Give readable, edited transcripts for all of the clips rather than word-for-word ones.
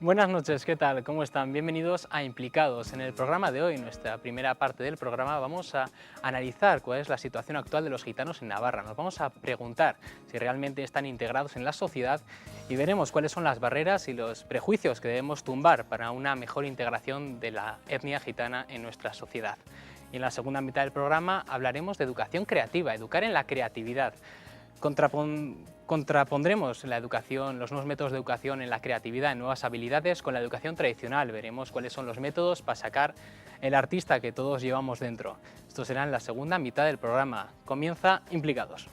Buenas noches, ¿qué tal? ¿Cómo están? Bienvenidos a Implicados. En el programa de hoy, en nuestra primera parte del programa, vamos a analizar cuál es la situación actual de los gitanos en Navarra. Nos vamos a preguntar si realmente están integrados en la sociedad y veremos cuáles son las barreras y los prejuicios que debemos tumbar para una mejor integración de la etnia gitana en nuestra sociedad. Y en la segunda mitad del programa hablaremos de educación creativa, educar en la creatividad. Contrapondremos la educación, los nuevos métodos de educación en la creatividad, en nuevas habilidades con la educación tradicional. Veremos cuáles son los métodos para sacar el artista que todos llevamos dentro. Esto será en la segunda mitad del programa. Comienza Implicados.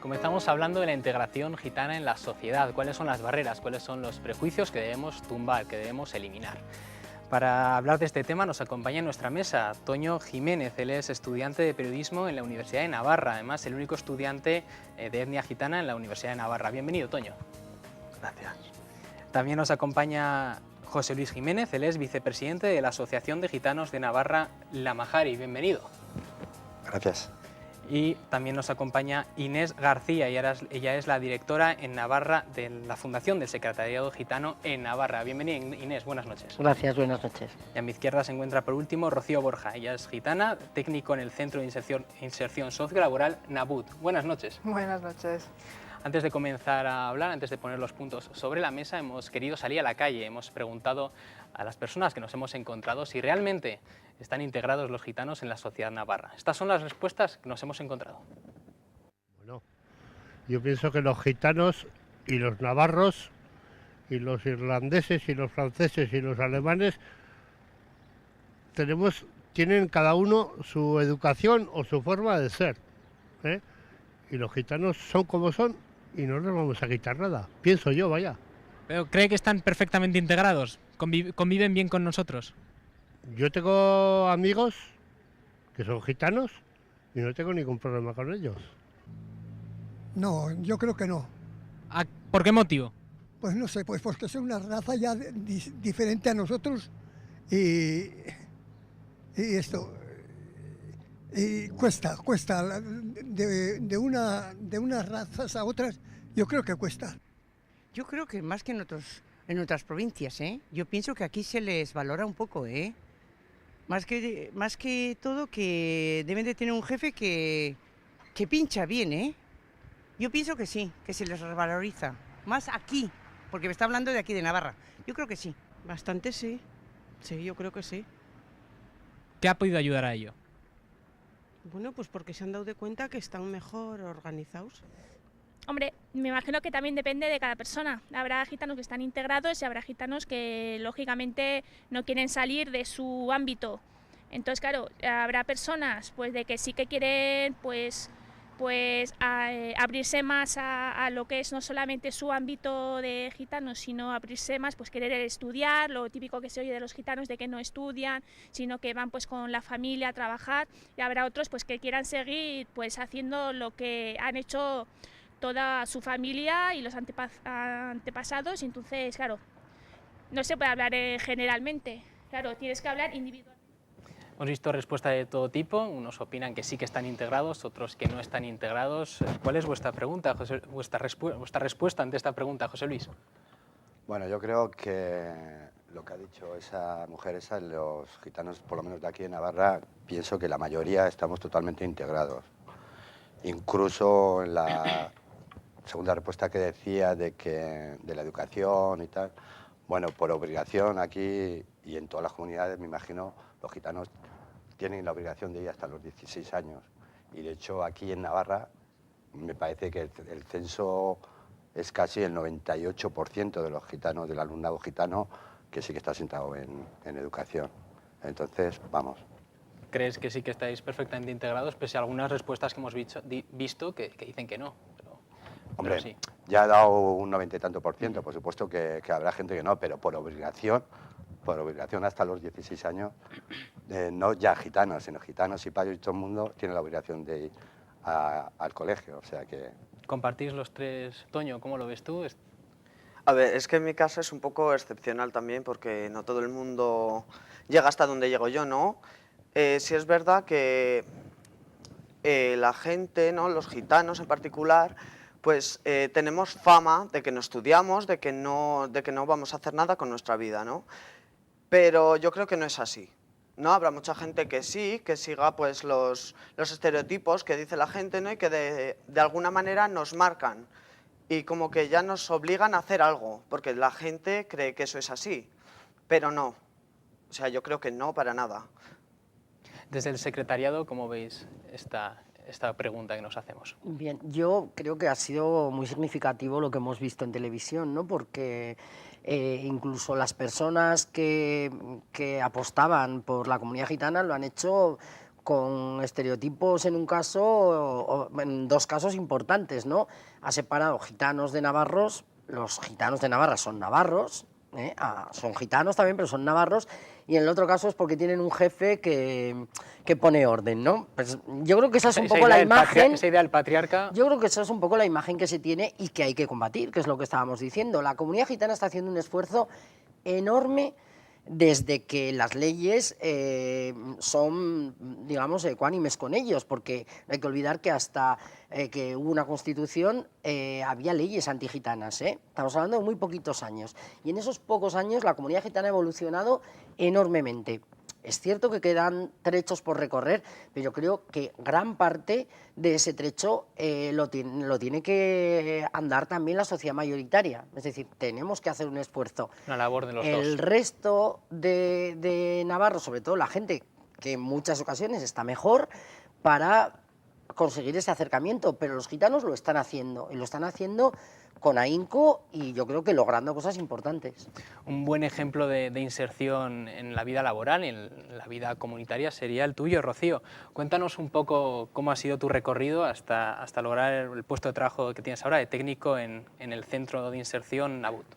Comenzamos hablando de la integración gitana en la sociedad, cuáles son las barreras, cuáles son los prejuicios que debemos tumbar, que debemos eliminar. Para hablar de este tema nos acompaña en nuestra mesa Toño Jiménez. Él es estudiante de periodismo en la Universidad de Navarra, además el único estudiante de etnia gitana en la Universidad de Navarra. Bienvenido, Toño. Gracias. También nos acompaña José Luis Jiménez, él es vicepresidente de la Asociación de Gitanos de Navarra, La Majari. Bienvenido. Gracias. Y también nos acompaña Inés García, ella es la directora en Navarra de la Fundación del Secretariado Gitano en Navarra. Bienvenida, Inés, buenas noches. Gracias, buenas noches. Y a mi izquierda se encuentra por último Rocío Borja, ella es gitana, técnico en el Centro de Inserción Sociolaboral NABUT. Buenas noches. Buenas noches. Antes de comenzar a hablar, antes de poner los puntos sobre la mesa, hemos querido salir a la calle, hemos preguntado a las personas que nos hemos encontrado si realmente están integrados los gitanos en la sociedad navarra. Estas son las respuestas que nos hemos encontrado. Bueno, yo pienso que los gitanos y los navarros y los irlandeses y los franceses y los alemanes tienen cada uno su educación o su forma de ser, ¿eh? Y los gitanos son como son y no les vamos a quitar nada, pienso yo, vaya. ¿Pero cree que están perfectamente integrados? ¿Conviven bien con nosotros? Yo tengo amigos que son gitanos y no tengo ningún problema con ellos. No, yo creo que no. ¿Por qué motivo? Pues no sé, pues porque son una raza ya diferente a nosotros y esto. Y cuesta de unas razas a otras, yo creo que cuesta. Yo creo que más que en otras provincias, ¿eh? Yo pienso que aquí se les valora un poco, ¿eh? Más que todo que deben de tener un jefe que pincha bien, ¿eh? Yo pienso que sí, que se les revaloriza. Más aquí, porque me está hablando de aquí, de Navarra. Yo creo que sí. Bastante sí. Sí, yo creo que sí. ¿Qué ha podido ayudar a ello? Bueno, pues porque se han dado de cuenta que están mejor organizados. Hombre, me imagino que también depende de cada persona. Habrá gitanos que están integrados y habrá gitanos que, lógicamente, no quieren salir de su ámbito. Entonces, claro, habrá personas pues de que sí que quieren abrirse más a lo que es no solamente su ámbito de gitanos, sino abrirse más, pues querer estudiar, lo típico que se oye de los gitanos de que no estudian, sino que van pues con la familia a trabajar, y habrá otros pues que quieran seguir pues haciendo lo que han hecho toda su familia y los antepasados, y entonces, claro, no se puede hablar generalmente, claro, tienes que hablar individualmente. Hemos visto respuestas de todo tipo, unos opinan que sí que están integrados, otros que no están integrados. ¿Cuál es vuestra pregunta, vuestra respuesta ante esta pregunta, José Luis? Bueno, yo creo que lo que ha dicho esa mujer, los gitanos, por lo menos de aquí en Navarra, pienso que la mayoría estamos totalmente integrados. Incluso en la segunda respuesta que decía de la educación y tal, bueno, por obligación aquí y en todas las comunidades, me imagino, los gitanos tienen la obligación de ir hasta los 16 años. Y de hecho aquí en Navarra me parece que el censo es casi el 98% de los gitanos, del alumnado gitano, que sí que está sentado en educación. Entonces, vamos. ¿Crees que sí que estáis perfectamente integrados, pese a algunas respuestas que hemos visto que dicen que no? Pero Hombre, sí. ya ha dado un 90 y tanto por ciento, por supuesto que habrá gente que no, pero por obligación hasta los 16 años, no ya gitanos, sino gitanos y payos y todo el mundo tiene la obligación de ir al colegio, o sea que... ¿Compartís los tres? Toño, ¿cómo lo ves tú? A ver, es que en mi caso es un poco excepcional también porque no todo el mundo llega hasta donde llego yo, ¿no? Sí es verdad que la gente, ¿no? Los gitanos en particular, pues tenemos fama de que no estudiamos, de que no vamos a hacer nada con nuestra vida, ¿no? Pero yo creo que no es así, ¿no? Habrá mucha gente que sí, que siga pues los estereotipos que dice la gente, ¿no? Y que de alguna manera nos marcan y como que ya nos obligan a hacer algo, porque la gente cree que eso es así, pero no. O sea, yo creo que no para nada. Desde el secretariado, ¿cómo veis esta pregunta que nos hacemos? Bien, yo creo que ha sido muy significativo lo que hemos visto en televisión, ¿no? Porque incluso las personas que apostaban por la comunidad gitana lo han hecho con estereotipos en un caso, o en dos casos importantes, ¿no? Ha separado gitanos de navarros, los gitanos de Navarra son navarros, son gitanos también, pero son navarros, y en el otro caso es porque tienen un jefe que pone orden, ¿no? Pues yo creo que esa es un poco la imagen... Esa idea del patriarca... Yo creo que esa es un poco la imagen que se tiene y que hay que combatir, que es lo que estábamos diciendo. La comunidad gitana está haciendo un esfuerzo enorme desde que las leyes son, digamos, ecuánimes con ellos, porque no hay que olvidar que hasta que hubo una constitución había leyes antigitanas, estamos hablando de muy poquitos años, y en esos pocos años la comunidad gitana ha evolucionado enormemente. Es cierto que quedan trechos por recorrer, pero yo creo que gran parte de ese trecho lo tiene que andar también la sociedad mayoritaria. Es decir, tenemos que hacer un esfuerzo. Una labor de los dos. El resto de navarros, sobre todo la gente que en muchas ocasiones está mejor, para conseguir ese acercamiento, pero los gitanos lo están haciendo, y lo están haciendo con ahínco y yo creo que logrando cosas importantes. Un buen ejemplo de inserción en la vida laboral y en la vida comunitaria sería el tuyo, Rocío. Cuéntanos un poco cómo ha sido tu recorrido hasta lograr el puesto de trabajo que tienes ahora de técnico en el Centro de Inserción Nabut.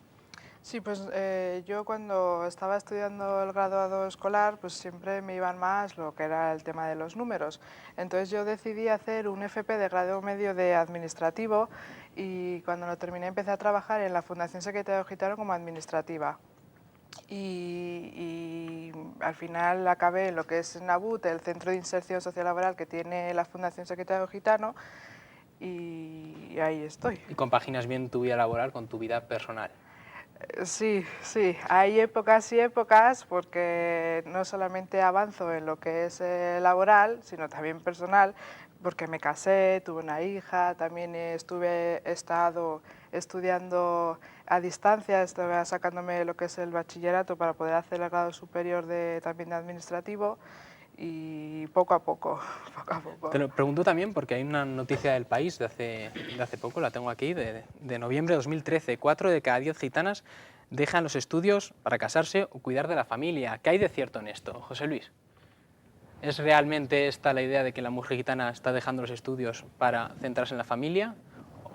Sí, pues yo cuando estaba estudiando el graduado escolar, pues siempre me iban más lo que era el tema de los números. Entonces yo decidí hacer un FP de grado medio de administrativo y cuando lo terminé empecé a trabajar en la Fundación Secretario Gitano como administrativa. Y al final acabé en lo que es Nabut, el Centro de Inserción Sociolaboral que tiene la Fundación Secretario Gitano, y ahí estoy. ¿Y compaginas bien tu vida laboral con tu vida personal? Sí, sí, hay épocas y épocas porque no solamente avanzo en lo que es laboral, sino también personal, porque me casé, tuve una hija, también he estado estudiando a distancia, estaba sacándome lo que es el bachillerato para poder hacer el grado superior también de administrativo, y poco a poco. Te lo pregunto también porque hay una noticia del País de hace poco, la tengo aquí, de noviembre de 2013. 4 de cada 10 gitanas dejan los estudios para casarse o cuidar de la familia. ¿Qué hay de cierto en esto, José Luis? ¿Es realmente esta la idea de que la mujer gitana está dejando los estudios para centrarse en la familia?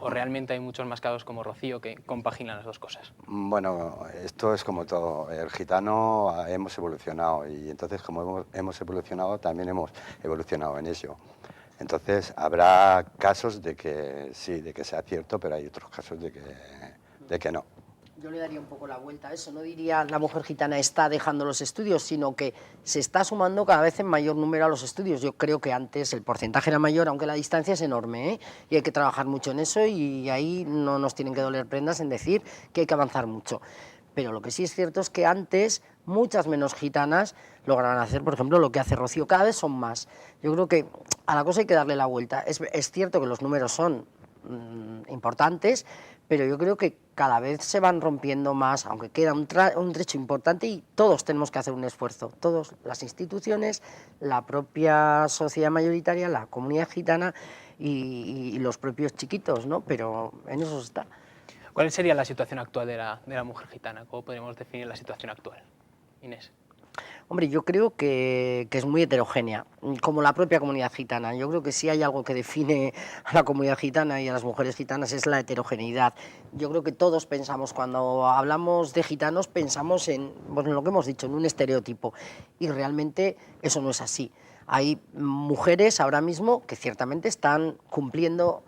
¿O realmente hay muchos más casos como Rocío que compaginan las dos cosas? Bueno, esto es como todo. El gitano hemos evolucionado y entonces como hemos evolucionado también hemos evolucionado en eso. Entonces habrá casos de que sí, de que sea cierto, pero hay otros casos de que no. Yo le daría un poco la vuelta a eso, no diría la mujer gitana está dejando los estudios, sino que se está sumando cada vez en mayor número a los estudios. Yo creo que antes el porcentaje era mayor, aunque la distancia es enorme, y hay que trabajar mucho en eso y ahí no nos tienen que doler prendas en decir que hay que avanzar mucho. Pero lo que sí es cierto es que antes muchas menos gitanas lograban hacer, por ejemplo, lo que hace Rocío, cada vez son más. Yo creo que a la cosa hay que darle la vuelta. Es cierto que los números son importantes, pero yo creo que cada vez se van rompiendo más, aunque queda un trecho importante y todos tenemos que hacer un esfuerzo, todas las instituciones, la propia sociedad mayoritaria, la comunidad gitana y los propios chiquitos, ¿no? Pero en eso está. ¿Cuál sería la situación actual de la mujer gitana? ¿Cómo podríamos definir la situación actual? Inés. Hombre, yo creo que es muy heterogénea, como la propia comunidad gitana. Yo creo que si hay algo que define a la comunidad gitana y a las mujeres gitanas es la heterogeneidad. Yo creo que todos pensamos, cuando hablamos de gitanos, pensamos en, bueno, en lo que hemos dicho, en un estereotipo, y realmente eso no es así. Hay mujeres ahora mismo que ciertamente están cumpliendo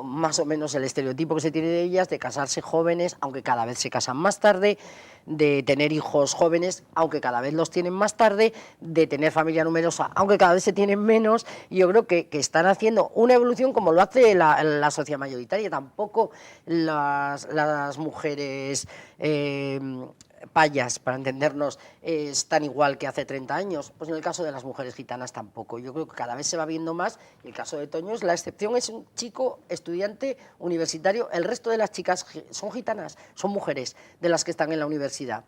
más o menos el estereotipo que se tiene de ellas, de casarse jóvenes, aunque cada vez se casan más tarde, de tener hijos jóvenes, aunque cada vez los tienen más tarde, de tener familia numerosa, aunque cada vez se tienen menos, y yo creo que están haciendo una evolución como lo hace la sociedad mayoritaria. Tampoco las mujeres payas, para entendernos, están igual que hace 30 años. Pues en el caso de las mujeres gitanas tampoco. Yo creo que cada vez se va viendo más. El caso de Toño es la excepción, es un chico estudiante universitario. El resto de las chicas son gitanas, son mujeres de las que están en la universidad.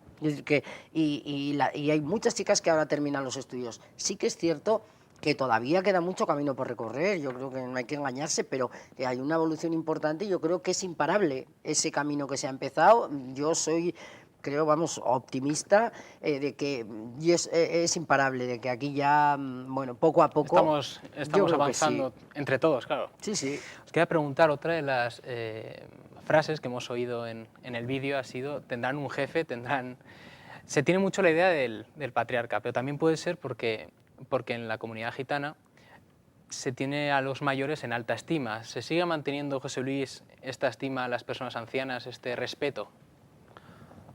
Y hay muchas chicas que ahora terminan los estudios. Sí que es cierto que todavía queda mucho camino por recorrer, yo creo que no hay que engañarse, pero hay una evolución importante y yo creo que es imparable ese camino que se ha empezado. Yo soy, creo, vamos, optimista de que es imparable, de que aquí ya, bueno, poco a poco... Estamos avanzando entre todos, claro. Sí, sí. Os quería preguntar, otra de las frases que hemos oído en el vídeo ha sido, tendrán un jefe, tendrán... Se tiene mucho la idea del patriarca, pero también puede ser porque en la comunidad gitana se tiene a los mayores en alta estima. ¿Se sigue manteniendo, José Luis, esta estima a las personas ancianas, este respeto?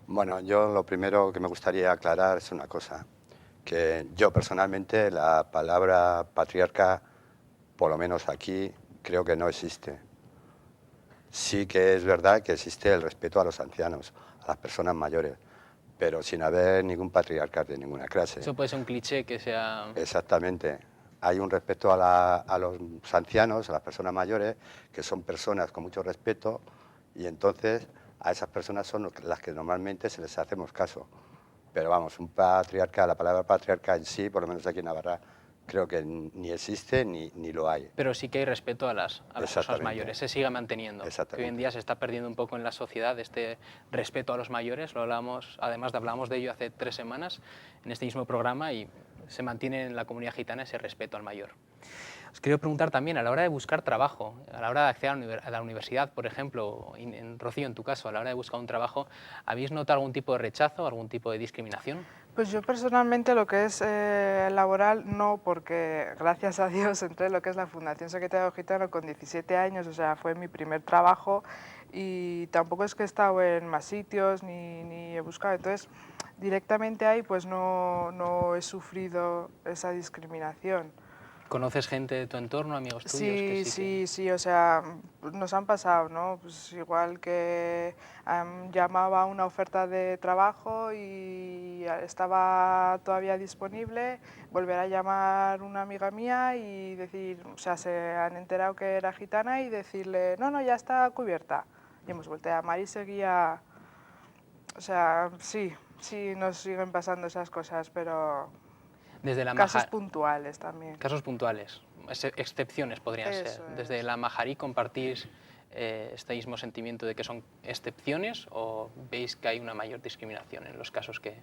Bueno, yo lo primero que me gustaría aclarar es una cosa, que yo personalmente la palabra patriarca, por lo menos aquí, creo que no existe. Sí que es verdad que existe el respeto a los ancianos, a las personas mayores, pero sin haber ningún patriarca de ninguna clase. Eso puede ser un cliché que sea... Exactamente. Hay un respeto a los ancianos, a las personas mayores, que son personas con mucho respeto, y entonces a esas personas son las que normalmente se les hacemos caso. Pero vamos, un patriarca, la palabra patriarca en sí, por lo menos aquí en Navarra, creo que ni existe ni lo hay. Pero sí que hay respeto a las personas mayores, se sigue manteniendo. Exactamente. Hoy en día se está perdiendo un poco en la sociedad este respeto a los mayores, lo hablamos, además hablamos de ello hace 3 semanas en este mismo programa, y se mantiene en la comunidad gitana ese respeto al mayor. Os quería preguntar también, a la hora de buscar trabajo, a la hora de acceder a la universidad, por ejemplo, Rocío, en tu caso, a la hora de buscar un trabajo, ¿habéis notado algún tipo de rechazo, algún tipo de discriminación? Pues yo personalmente lo que es laboral no, porque gracias a Dios entré en lo que es la Fundación Secretario Gitano con 17 años, o sea, fue mi primer trabajo, y tampoco es que he estado en más sitios ni he buscado, entonces directamente ahí pues no he sufrido esa discriminación. ¿Conoces gente de tu entorno, amigos tuyos? Sí, o sea, nos han pasado, ¿no? Pues igual que llamaba a una oferta de trabajo y estaba todavía disponible, volver a llamar una amiga mía y decir, o sea, se han enterado que era gitana y decirle, no, ya está cubierta. Y hemos vuelto a llamar y seguía, o sea, sí, nos siguen pasando esas cosas, pero... Desde la casos puntuales también. Casos puntuales, excepciones podrían ser. Desde la Majarí, ¿compartís este mismo sentimiento de que son excepciones o veis que hay una mayor discriminación en los casos que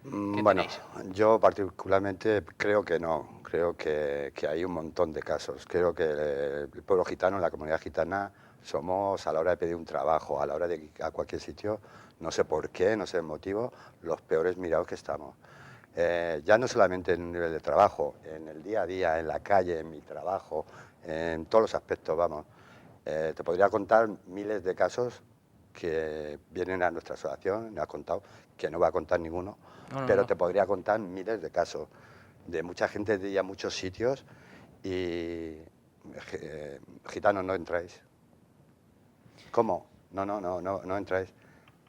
bueno, tenéis? Yo particularmente creo que no, creo que hay un montón de casos. Creo que el pueblo gitano, la comunidad gitana, somos a la hora de pedir un trabajo, a la hora de ir a cualquier sitio, no sé por qué, no sé el motivo, los peores mirados que estamos. Ya no solamente en el nivel de trabajo, en el día a día, en la calle, en mi trabajo, en todos los aspectos, vamos. Te podría contar miles de casos que vienen a nuestra asociación, me ha contado, que no voy a contar ninguno, pero te podría contar miles de casos de mucha gente de ya muchos sitios y gitanos no entráis. ¿Cómo? No entráis.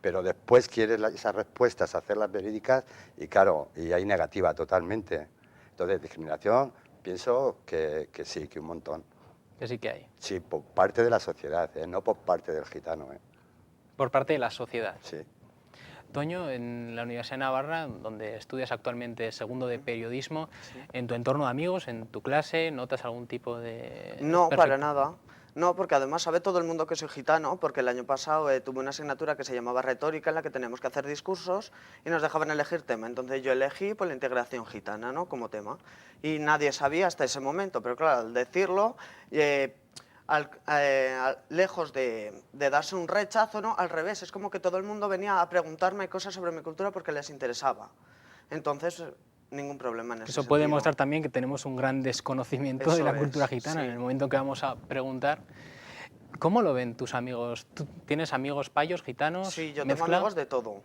Pero después quieres esas respuestas, hacerlas verídicas y claro, y hay negativa totalmente. Entonces, discriminación, pienso que sí, que un montón. Que sí que hay. Sí, por parte de la sociedad, no por parte del gitano. Por parte de la sociedad. Sí. Toño, en la Universidad de Navarra, donde estudias actualmente segundo de periodismo, ¿en tu entorno de amigos, en tu clase, notas algún tipo de...? No, para nada. No, porque además sabe todo el mundo que soy gitano, porque el año pasado tuve una asignatura que se llamaba retórica, en la que teníamos que hacer discursos y nos dejaban elegir tema. Entonces yo elegí pues, la integración gitana, ¿no?, como tema. Y nadie sabía hasta ese momento, pero claro, al decirlo, lejos de darse un rechazo, ¿no?, al revés, es como que todo el mundo venía a preguntarme cosas sobre mi cultura porque les interesaba. Entonces, ningún problema en ese Eso puede sentido. mostrar también que tenemos un gran desconocimiento de la cultura gitana. sí. En el momento que vamos a preguntar, ¿cómo lo ven tus amigos? ¿Tú tienes amigos payos, gitanos? Sí, yo mezcla? tengo amigos de todo.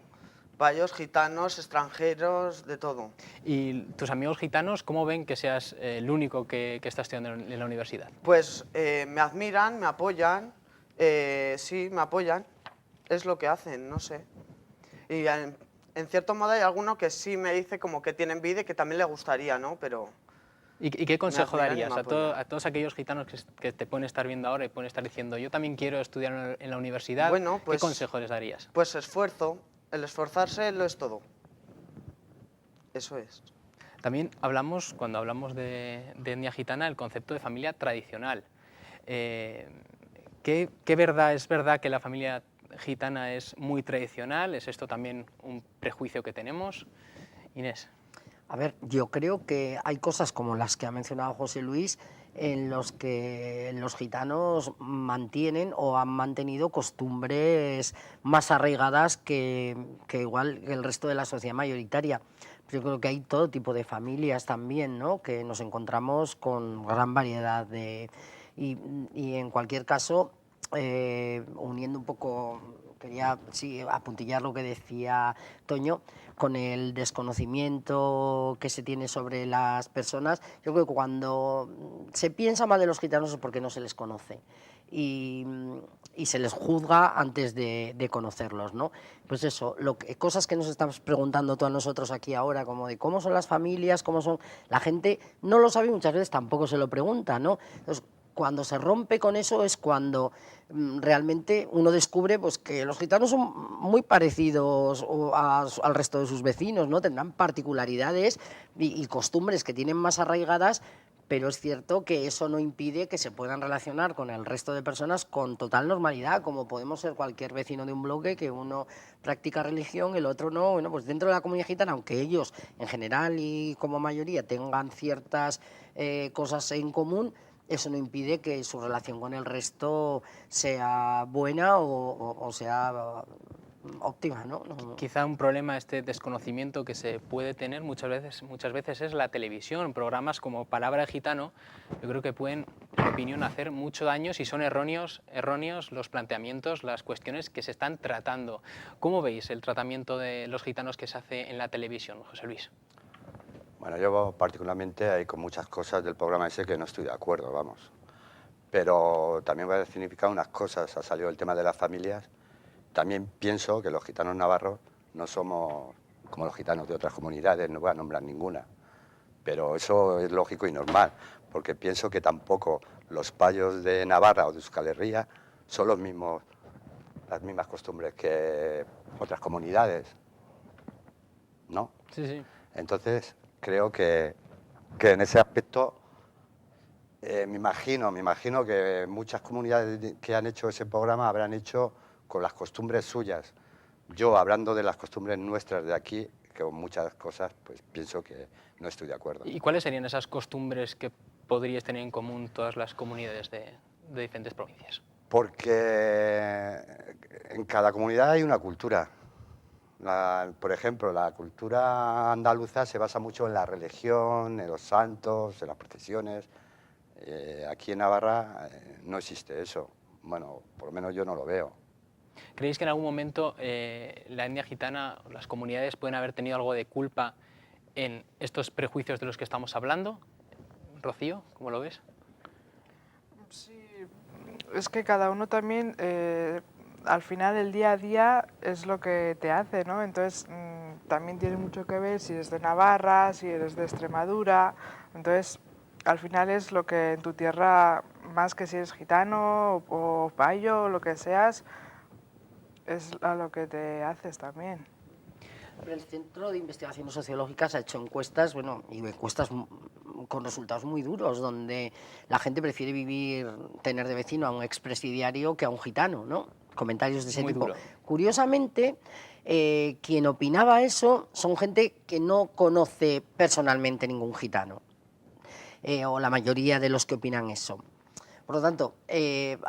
Payos, gitanos, extranjeros, de todo. ¿Y tus amigos gitanos cómo ven que seas el único que está estudiando en la universidad? Pues me admiran, me apoyan, sí, me apoyan, es lo que hacen, no sé. Y en cierto modo hay alguno que sí me dice como que tiene envidia y que también le gustaría, ¿no? Pero... ¿Y qué consejo admiran y darías me apoyan. a todos aquellos gitanos que te pueden estar viendo ahora y pueden estar diciendo yo también quiero estudiar en la universidad? Bueno, pues, ¿Qué consejo les darías? Pues esfuerzo, el esforzarse lo es todo. Eso es. También hablamos, cuando hablamos de etnia gitana, el concepto de familia tradicional. ¿Qué verdad es verdad que la familia gitana es muy tradicional? ¿Es esto también un prejuicio que tenemos? Inés. A ver, yo creo que hay cosas como las que ha mencionado José Luis en los que los gitanos mantienen o han mantenido costumbres más arraigadas que igual que el resto de la sociedad mayoritaria. Yo creo que hay todo tipo de familias también, ¿no?, que nos encontramos con gran variedad y en cualquier caso, uniendo un poco, quería apuntillar lo que decía Toño, con el desconocimiento que se tiene sobre las personas. Yo creo que cuando se piensa mal de los gitanos es porque no se les conoce y se les juzga antes de conocerlos, ¿no? Pues eso, cosas que nos estamos preguntando todos nosotros aquí ahora, como de cómo son las familias, cómo son... La gente no lo sabe y muchas veces tampoco se lo pregunta, ¿no? Entonces, cuando se rompe con eso es cuando realmente uno descubre pues, que los gitanos son muy parecidos al resto de sus vecinos, ¿no? Tendrán particularidades y costumbres que tienen más arraigadas, pero es cierto que eso no impide que se puedan relacionar con el resto de personas con total normalidad, como podemos ser cualquier vecino de un bloque, que uno practica religión, el otro no. Bueno, pues dentro de la comunidad gitana, aunque ellos en general y como mayoría tengan ciertas cosas en común, eso no impide que su relación con el resto sea buena o sea óptima, ¿no? Quizá un problema, este desconocimiento que se puede tener muchas veces es la televisión. Programas como Palabra de Gitano, yo creo que pueden, en mi opinión, hacer mucho daño si son erróneos los planteamientos, las cuestiones que se están tratando. ¿Cómo veis el tratamiento de los gitanos que se hace en la televisión, José Luis? Bueno, yo particularmente hay con muchas cosas del programa ese que no estoy de acuerdo, vamos. Pero también voy a significar unas cosas. Ha salido el tema de las familias. También pienso que los gitanos navarros no somos como los gitanos de otras comunidades, no voy a nombrar ninguna. Pero eso es lógico y normal, porque pienso que tampoco los payos de Navarra o de Euskal Herria son las mismas costumbres que otras comunidades, ¿no? Sí, sí. Entonces, creo que en ese aspecto me imagino que muchas comunidades que han hecho ese programa habrán hecho con las costumbres suyas. Yo, hablando de las costumbres nuestras de aquí, que con muchas cosas, pues pienso que no estoy de acuerdo. ¿Y cuáles serían esas costumbres que podríais tener en común todas las comunidades de diferentes provincias? Porque en cada comunidad hay una cultura. Por ejemplo, la cultura andaluza se basa mucho en la religión, en los santos, en las procesiones. Aquí en Navarra no existe eso. Bueno, por lo menos yo no lo veo. ¿Creéis que en algún momento la etnia gitana, las comunidades pueden haber tenido algo de culpa en estos prejuicios de los que estamos hablando? Rocío, ¿cómo lo ves? Sí, es que cada uno también, al final el día a día es lo que te hace, ¿no? Entonces también tiene mucho que ver si eres de Navarra, si eres de Extremadura. Entonces al final es lo que en tu tierra, más que si eres gitano o payo o lo que seas, es a lo que te haces también. El Centro de Investigaciones Sociológicas ha hecho encuestas, bueno, y encuestas con resultados muy duros, donde la gente prefiere tener de vecino a un expresidiario que a un gitano, ¿no? Comentarios de ese Muy tipo. duro. Curiosamente, quien opinaba eso son gente que no conoce personalmente ningún gitano, o la mayoría de los que opinan eso. Por lo tanto,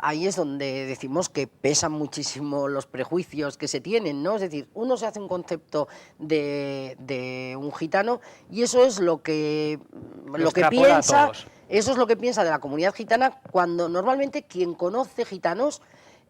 ahí es donde decimos que pesan muchísimo los prejuicios que se tienen, ¿no? Es decir, uno se hace un concepto de un gitano y eso es lo que extrapola a piensa, todos. eso es lo que piensa de la comunidad gitana, cuando normalmente quien conoce gitanos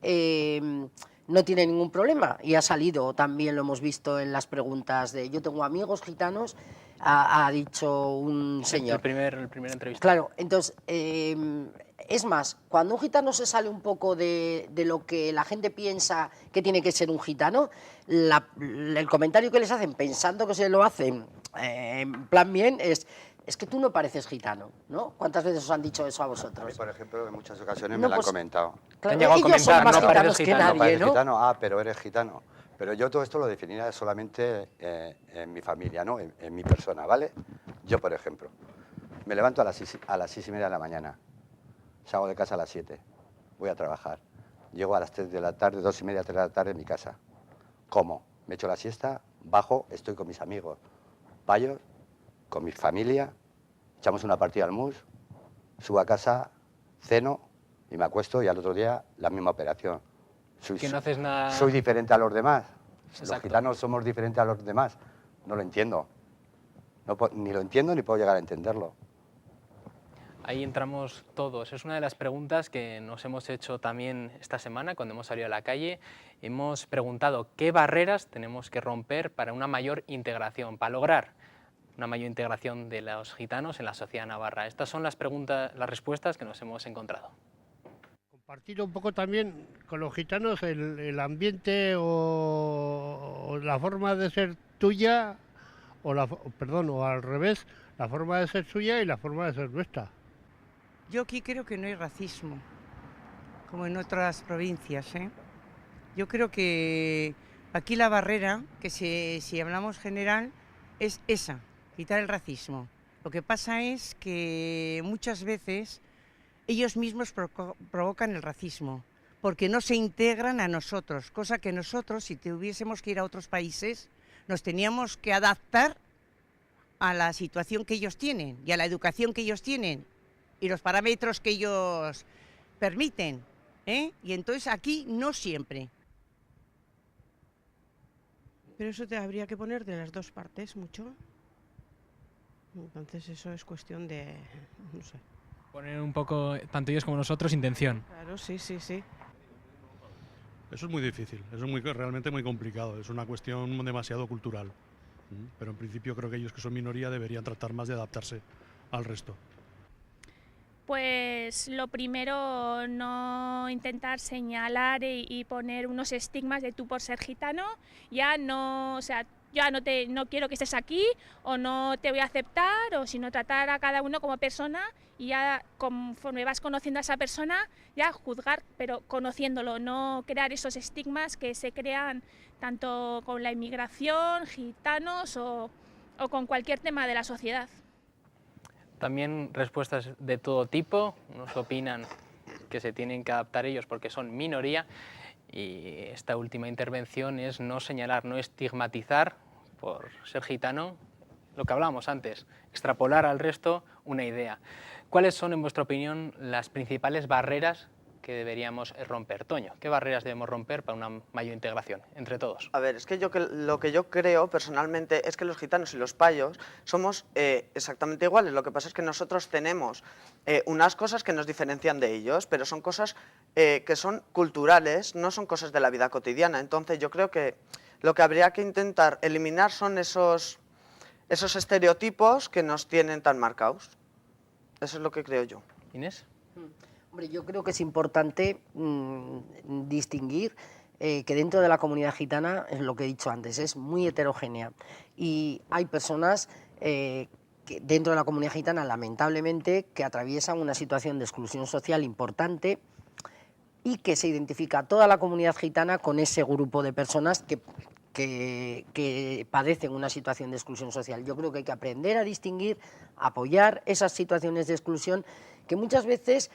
no tiene ningún problema. Y ha salido, también lo hemos visto en las preguntas de yo tengo amigos gitanos, ha dicho un señor. El primer entrevista. Claro, entonces, es más, cuando un gitano se sale un poco de lo que la gente piensa que tiene que ser un gitano, el comentario que les hacen pensando que se lo hacen en plan bien es que tú no pareces gitano, ¿no? ¿Cuántas veces os han dicho eso a A mí, vosotros? por ejemplo, en muchas ocasiones No, me lo han pues, comentado. Claro, Han llegado a ellos son comentar, más no pareces gitanos que gitano, No nadie, pareces ¿no? gitano, pero eres gitano. Pero yo todo esto lo definiría solamente en mi familia, ¿no? En mi persona, ¿vale? Yo, por ejemplo, me levanto a las 6:30 de la mañana, salgo de casa a las 7, voy a trabajar, llego a las 3 de la tarde, 2:30, 3 de la tarde en mi casa, como, me echo la siesta, bajo, estoy con mis amigos, payo, con mi familia, echamos una partida al mus, subo a casa, ceno y me acuesto y al otro día la misma operación. Que no haces nada... Soy diferente a los demás. Los Exacto. gitanos somos diferentes a los demás. No lo entiendo. Ni lo entiendo ni puedo llegar a entenderlo. Ahí entramos todos. Es una de las preguntas que nos hemos hecho también esta semana cuando hemos salido a la calle. Hemos preguntado qué barreras tenemos que romper para una mayor integración, para lograr una mayor integración de los gitanos en la sociedad navarra. Estas son las respuestas que nos hemos encontrado. Compartir un poco también con los gitanos el ambiente o la forma de ser tuya, o al revés, la forma de ser suya y la forma de ser nuestra. Yo aquí creo que no hay racismo, como en otras provincias, ¿eh? Yo creo que aquí la barrera, que si hablamos general, es esa, quitar el racismo. Lo que pasa es que muchas veces ellos mismos provocan el racismo, porque no se integran a nosotros, cosa que nosotros, si tuviésemos que ir a otros países, nos teníamos que adaptar a la situación que ellos tienen y a la educación que ellos tienen y los parámetros que ellos permiten, ¿eh? Y entonces aquí no siempre. Pero eso te habría que poner de las dos partes mucho. Entonces eso es cuestión de, no sé. Poner un poco, tanto ellos como nosotros, intención. Claro, sí, sí, sí. Eso es muy difícil, eso es realmente muy complicado, es una cuestión demasiado cultural. Pero en principio creo que ellos, que son minoría, deberían tratar más de adaptarse al resto. Pues lo primero, no intentar señalar y poner unos estigmas de tú por ser gitano, ya no, o sea, ya no quiero que estés aquí o no te voy a aceptar, o sino tratar a cada uno como persona y ya conforme vas conociendo a esa persona, ya juzgar, pero conociéndolo, no crear esos estigmas que se crean tanto con la inmigración, gitanos o con cualquier tema de la sociedad. También respuestas de todo tipo. Unos opinan que se tienen que adaptar ellos porque son minoría, y esta última intervención es no señalar, no estigmatizar por ser gitano, lo que hablábamos antes, extrapolar al resto una idea. ¿Cuáles son, en vuestra opinión, las principales barreras que deberíamos romper? Toño, ¿qué barreras debemos romper para una mayor integración entre todos? A ver, es que lo que yo creo personalmente es que los gitanos y los payos somos exactamente iguales. Lo que pasa es que nosotros tenemos unas cosas que nos diferencian de ellos, pero son cosas que son culturales, no son cosas de la vida cotidiana. Entonces yo creo que lo que habría que intentar eliminar son esos estereotipos que nos tienen tan marcados. Eso es lo que creo yo. Inés. Hombre, yo creo que es importante distinguir que dentro de la comunidad gitana, es lo que he dicho antes, es muy heterogénea. Y hay personas que dentro de la comunidad gitana, lamentablemente, que atraviesan una situación de exclusión social importante y que se identifica toda la comunidad gitana con ese grupo de personas que que padecen una situación de exclusión social. Yo creo que hay que aprender a distinguir, apoyar esas situaciones de exclusión que muchas veces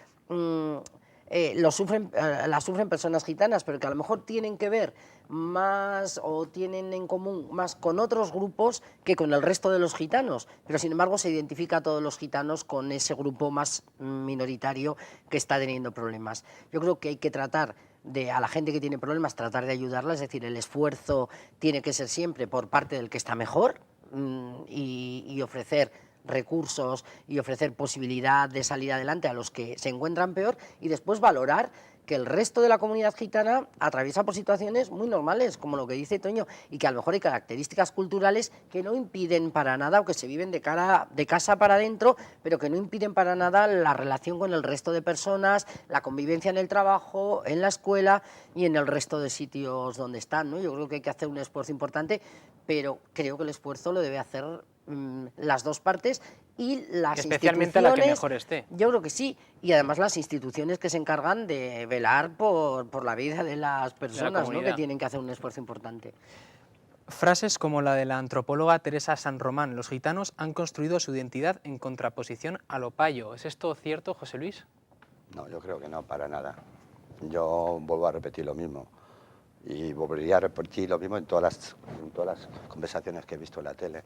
las sufren personas gitanas, pero que a lo mejor tienen que ver más o tienen en común más con otros grupos que con el resto de los gitanos, pero sin embargo se identifica a todos los gitanos con ese grupo más minoritario que está teniendo problemas. Yo creo que hay que tratar a la gente que tiene problemas, tratar de ayudarla, es decir, el esfuerzo tiene que ser siempre por parte del que está mejor y ofrecer recursos y ofrecer posibilidad de salir adelante a los que se encuentran peor, y después valorar que el resto de la comunidad gitana atraviesa por situaciones muy normales, como lo que dice Toño, y que a lo mejor hay características culturales que no impiden para nada, o que se viven de casa para adentro, pero que no impiden para nada la relación con el resto de personas, la convivencia en el trabajo, en la escuela y en el resto de sitios donde están, ¿no? Yo creo que hay que hacer un esfuerzo importante, pero creo que el esfuerzo lo debe hacer las dos partes y las especialmente a la que mejor esté. Yo creo que sí, y además las instituciones que se encargan de velar por la vida de las personas, ¿no?, que tienen que hacer un esfuerzo importante. Frases como la de la antropóloga Teresa San Román: los gitanos han construido su identidad en contraposición a lo payo. ¿Es esto cierto, José Luis? No, yo creo que no, para nada. Yo vuelvo a repetir lo mismo. Y volvería a repetir lo mismo en todas las conversaciones que he visto en la tele.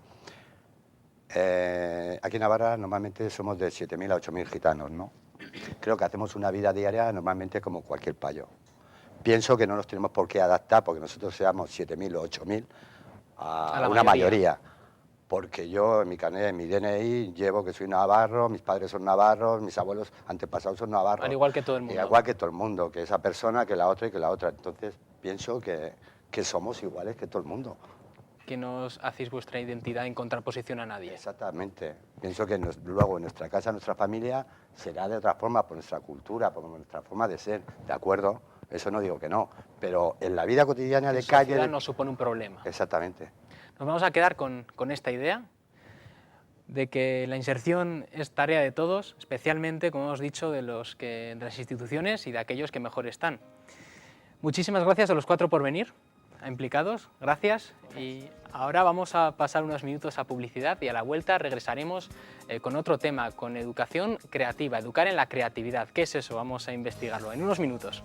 Aquí en Navarra normalmente somos de 7.000 a 8.000 gitanos, ¿no? Creo que hacemos una vida diaria normalmente como cualquier payo. Pienso que no nos tenemos por qué adaptar porque nosotros seamos 7.000 o 8.000 a una mayoría. Porque yo en mi carnet, en mi DNI, llevo que soy navarro, mis padres son navarros, mis abuelos antepasados son navarros. Al igual que todo el mundo. Igual que todo el mundo, que esa persona, que la otra y que la otra. Entonces pienso que somos iguales que todo el mundo. Que no os hacéis vuestra identidad en contraposición a nadie. Exactamente. Pienso que luego en nuestra casa, nuestra familia, será de otra forma, por nuestra cultura, por nuestra forma de ser, ¿de acuerdo? Eso no digo que no, pero en la vida cotidiana de calle... no supone un problema. Exactamente. Nos vamos a quedar con esta idea de que la inserción es tarea de todos, especialmente, como hemos dicho, de las instituciones y de aquellos que mejor están. Muchísimas gracias a los cuatro por venir, a Implicados, gracias. Y ahora vamos a pasar unos minutos a publicidad y a la vuelta regresaremos con otro tema, con educación creativa, educar en la creatividad. ¿Qué es eso? Vamos a investigarlo en unos minutos.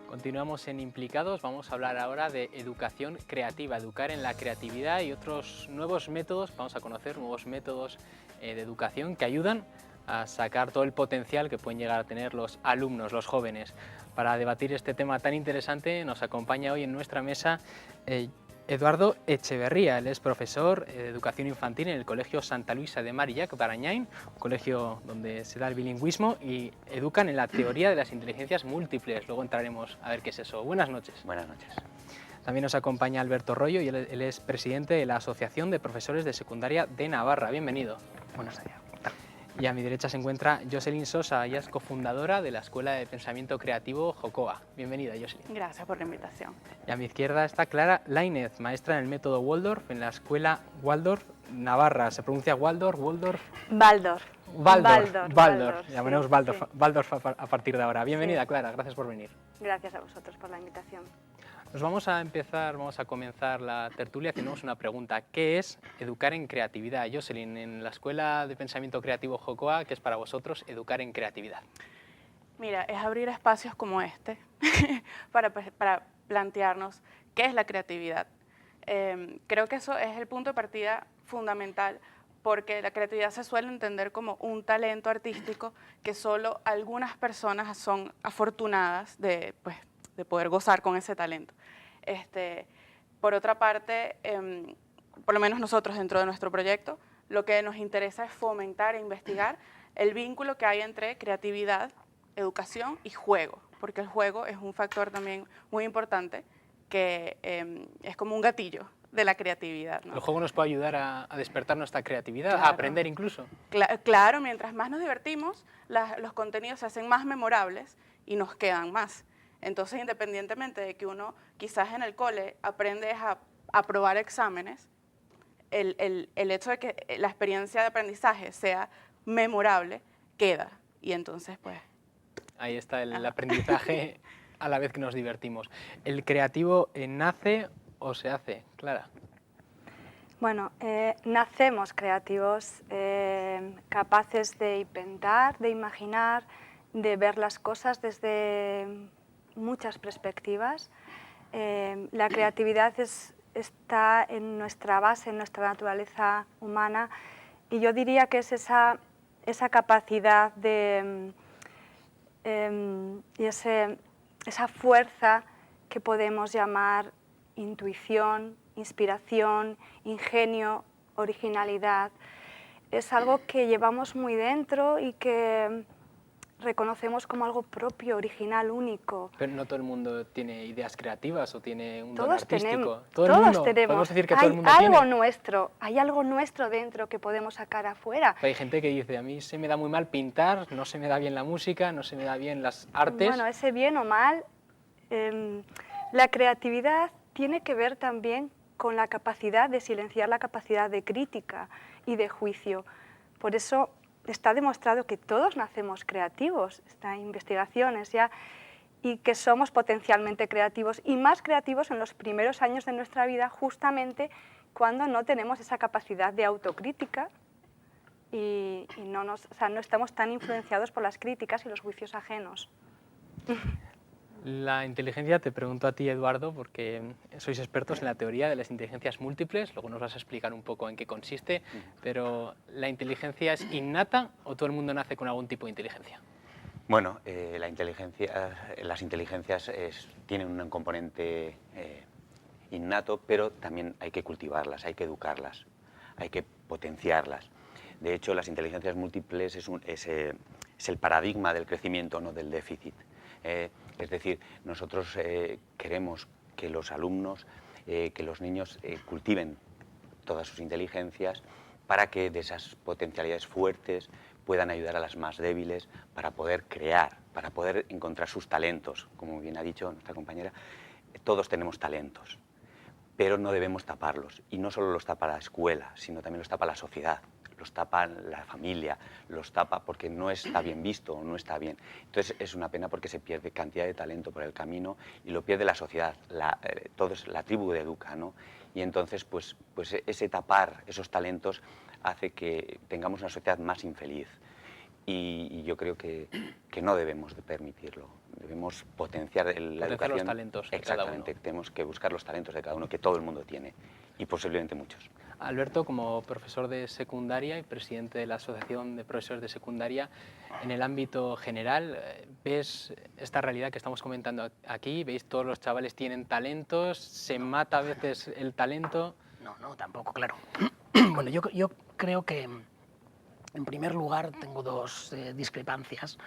Continuamos en Implicados, vamos a hablar ahora de educación creativa, educar en la creatividad y otros nuevos métodos. Vamos a conocer nuevos métodos de educación que ayudan a sacar todo el potencial que pueden llegar a tener los alumnos, los jóvenes. Para debatir este tema tan interesante nos acompaña hoy en nuestra mesa Eduardo Echeverría. Él es profesor de educación infantil en el Colegio Santa Luisa de Marillac, Barañáin, un colegio donde se da el bilingüismo y educan en la teoría de las inteligencias múltiples. Luego entraremos a ver qué es eso. Buenas noches. Buenas noches. También nos acompaña Alberto Rollo y él es presidente de la Asociación de Profesores de Secundaria de Navarra. Bienvenido. Buenos días. Y a mi derecha se encuentra Jocelyn Sosa, ella es cofundadora de la Escuela de Pensamiento Creativo Jocoa. Bienvenida, Jocelyn. Gracias por la invitación. Y a mi izquierda está Clara Lainez, maestra en el método Waldorf en la Escuela Waldorf Navarra. ¿Se pronuncia Waldorf, Waldorf? Waldorf. Waldorf. Llamaremos Waldorf, sí. Waldorf a partir de ahora. Bienvenida, sí. Clara, gracias por venir. Gracias a vosotros por la invitación. Nos vamos a comenzar la tertulia haciéndonos una pregunta. ¿Qué es educar en creatividad? Jocelyn, en la Escuela de Pensamiento Creativo Jocoa, ¿qué es para vosotros educar en creatividad? Mira, es abrir espacios como este para plantearnos qué es la creatividad. Creo que eso es el punto de partida fundamental, porque la creatividad se suele entender como un talento artístico que solo algunas personas son afortunadas de poder gozar con ese talento. Por otra parte, por lo menos nosotros dentro de nuestro proyecto, lo que nos interesa es fomentar e investigar el vínculo que hay entre creatividad, educación y juego, porque el juego es un factor también muy importante que es como un gatillo de la creatividad, ¿no? El juego nos puede ayudar a despertar nuestra creatividad, Claro. a aprender incluso. Claro, mientras más nos divertimos, los contenidos se hacen más memorables y nos quedan más. Entonces, independientemente de que uno quizás en el cole aprende a aprobar exámenes, el hecho de que la experiencia de aprendizaje sea memorable queda. Y entonces, pues... Ahí está el aprendizaje a la vez que nos divertimos. ¿El creativo nace o se hace, Clara? Bueno, nacemos creativos, capaces de inventar, de imaginar, de ver las cosas desde muchas perspectivas. La creatividad está en nuestra base, en nuestra naturaleza humana, y yo diría que es esa capacidad y esa fuerza que podemos llamar intuición, inspiración, ingenio, originalidad. Es algo que llevamos muy dentro y que reconocemos como algo propio, original, único. Pero no todo el mundo tiene ideas creativas o tiene un don Todos artístico. tenemos, Todo el todos mundo. tenemos. Podemos decir que todo Hay el mundo algo tiene. nuestro, hay algo nuestro dentro que podemos sacar afuera. Hay gente que dice, a mí se me da muy mal pintar, no se me da bien la música, no se me da bien las artes. Bueno, ese bien o mal, la creatividad tiene que ver también con la capacidad de silenciar la capacidad de crítica y de juicio. Por eso está demostrado que todos nacemos creativos, está en investigaciones ya, y que somos potencialmente creativos y más creativos en los primeros años de nuestra vida, justamente cuando no tenemos esa capacidad de autocrítica y no estamos tan influenciados por las críticas y los juicios ajenos. La inteligencia, te pregunto a ti, Eduardo, porque sois expertos en la teoría de las inteligencias múltiples, luego nos vas a explicar un poco en qué consiste, pero ¿la inteligencia es innata o todo el mundo nace con algún tipo de inteligencia? Bueno, las inteligencias tienen un componente innato, pero también hay que cultivarlas, hay que educarlas, hay que potenciarlas. De hecho, las inteligencias múltiples es el paradigma del crecimiento, no del déficit. Es decir, nosotros queremos que los alumnos, que los niños cultiven todas sus inteligencias para que de esas potencialidades fuertes puedan ayudar a las más débiles para poder crear, para poder encontrar sus talentos. Como bien ha dicho nuestra compañera, todos tenemos talentos, pero no debemos taparlos. Y no solo los tapa la escuela, sino también los tapa la sociedad. Los tapa la familia, los tapa porque no está bien visto o no está bien. Entonces es una pena porque se pierde cantidad de talento por el camino y lo pierde la sociedad, la tribu de Educa, ¿no? Y entonces pues ese tapar esos talentos hace que tengamos una sociedad más infeliz. Y yo creo que no debemos de permitirlo. Debemos potenciar la educación. Los talentos de cada uno. Exactamente, tenemos que buscar los talentos de cada uno, que todo el mundo tiene, y posiblemente muchos. Alberto, como profesor de secundaria y presidente de la Asociación de Profesores de Secundaria, en el ámbito general, ¿ves esta realidad que estamos comentando aquí? ¿Veis todos los chavales tienen talentos? ¿Se mata a veces el talento? No, tampoco, claro. Bueno, yo creo que, en primer lugar, tengo dos discrepancias.